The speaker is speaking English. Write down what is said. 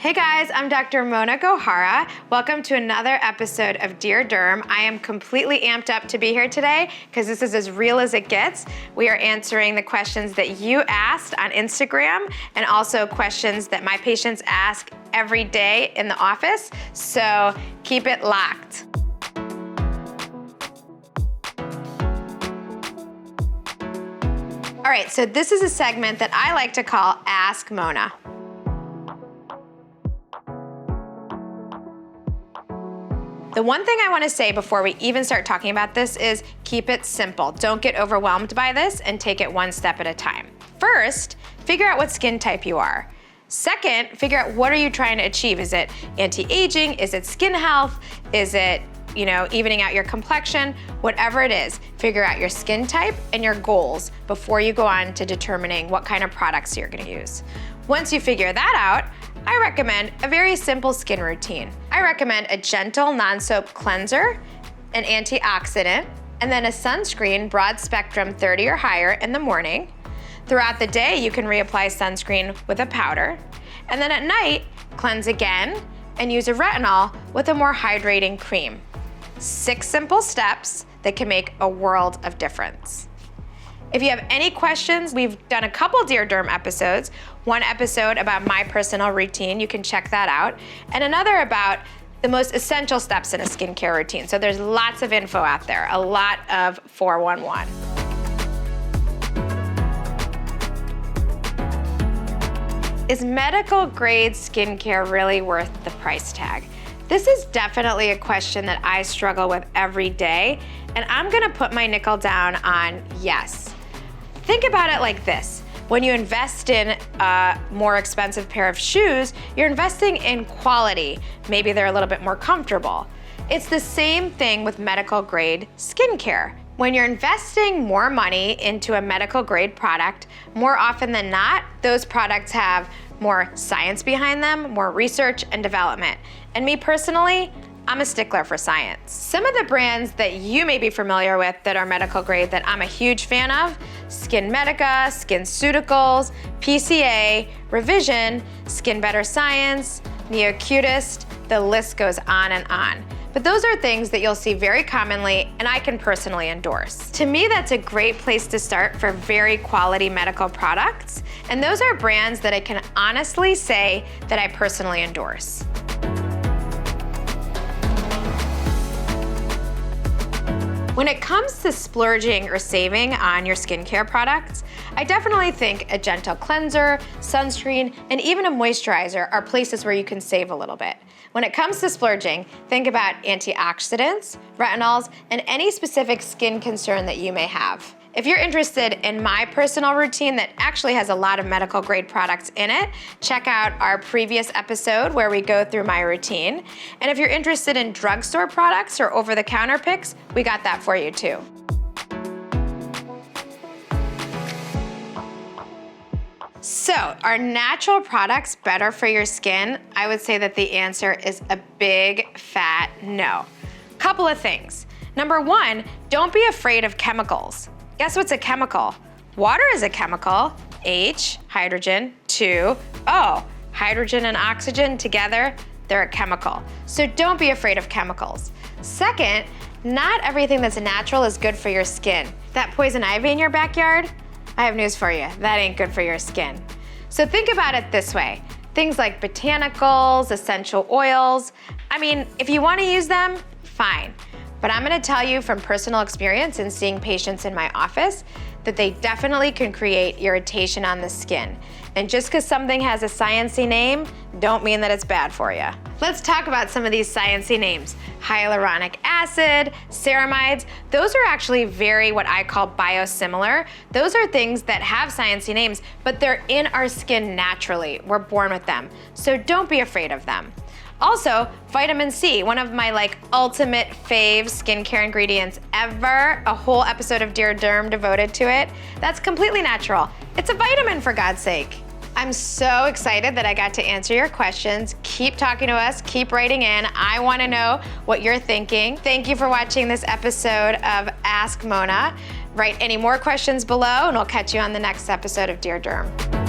Hey guys, I'm Dr. Mona Gohara. Welcome to another episode of Dear Derm. I am completely amped up to be here today because this is as real as it gets. We are answering the questions that you asked on Instagram and also questions that my patients ask every day in the office. So keep it locked. All right, so this is a segment that I like to call Ask Mona. The one thing I want to say before we even start talking about this is keep it simple. Don't get overwhelmed by this and take it one step at a time. First, figure out what skin type you are. Second, figure out what are you trying to achieve. Is it anti-aging? Is it skin health? Is it, evening out your complexion? Whatever it is, figure out your skin type and your goals before you go on to determining what kind of products you're going to use. Once you figure that out, I recommend a very simple skin routine. I recommend a gentle non-soap cleanser, an antioxidant, and then a sunscreen broad spectrum 30 or higher in the morning. Throughout the day, you can reapply sunscreen with a powder. And then at night, cleanse again and use a retinol with a more hydrating cream. 6 simple steps that can make a world of difference. If you have any questions, we've done a couple Dear Derm episodes. One episode about my personal routine, you can check that out. And another about the most essential steps in a skincare routine. So there's lots of info out there, a lot of 411. Is medical grade skincare really worth the price tag? This is definitely a question that I struggle with every day, and I'm gonna put my nickel down on yes. Think about it like this. When you invest in a more expensive pair of shoes, you're investing in quality. Maybe they're a little bit more comfortable. It's the same thing with medical grade skincare. When you're investing more money into a medical grade product, more often than not, those products have more science behind them, more research and development. And me personally, I'm a stickler for science. Some of the brands that you may be familiar with that are medical grade that I'm a huge fan of, Skin Medica, SkinCeuticals, PCA, Revision, Skin Better Science, Neocutist, the list goes on and on. But those are things that you'll see very commonly and I can personally endorse. To me, that's a great place to start for very quality medical products. And those are brands that I can honestly say that I personally endorse. When it comes to splurging or saving on your skincare products, I definitely think a gentle cleanser, sunscreen, and even a moisturizer are places where you can save a little bit. When it comes to splurging, think about antioxidants, retinols, and any specific skin concern that you may have. If you're interested in my personal routine that actually has a lot of medical grade products in it, check out our previous episode where we go through my routine. And if you're interested in drugstore products or over-the-counter picks, we got that for you too. So, are natural products better for your skin? I would say that the answer is a big fat no. Couple of things. Number one, don't be afraid of chemicals. Guess what's a chemical? Water is a chemical. H, hydrogen, 2, O. Hydrogen and oxygen together, they're a chemical. So don't be afraid of chemicals. Second, not everything that's natural is good for your skin. That poison ivy in your backyard, I have news for you. That ain't good for your skin. So think about it this way. Things like botanicals, essential oils. I mean, if you want to use them, fine. But I'm gonna tell you from personal experience in seeing patients in my office that they definitely can create irritation on the skin. And just because something has a sciencey name, don't mean that it's bad for you. Let's talk about some of these sciencey names. Hyaluronic acid, ceramides, those are actually very what I call biosimilar. Those are things that have sciencey names, but they're in our skin naturally. We're born with them. So don't be afraid of them. Also, vitamin C, one of my ultimate fave skincare ingredients ever, a whole episode of Dear Derm devoted to it. That's completely natural. It's a vitamin, for God's sake. I'm so excited that I got to answer your questions. Keep talking to us, keep writing in. I wanna know what you're thinking. Thank you for watching this episode of Ask Mona. Write any more questions below and we'll catch you on the next episode of Dear Derm.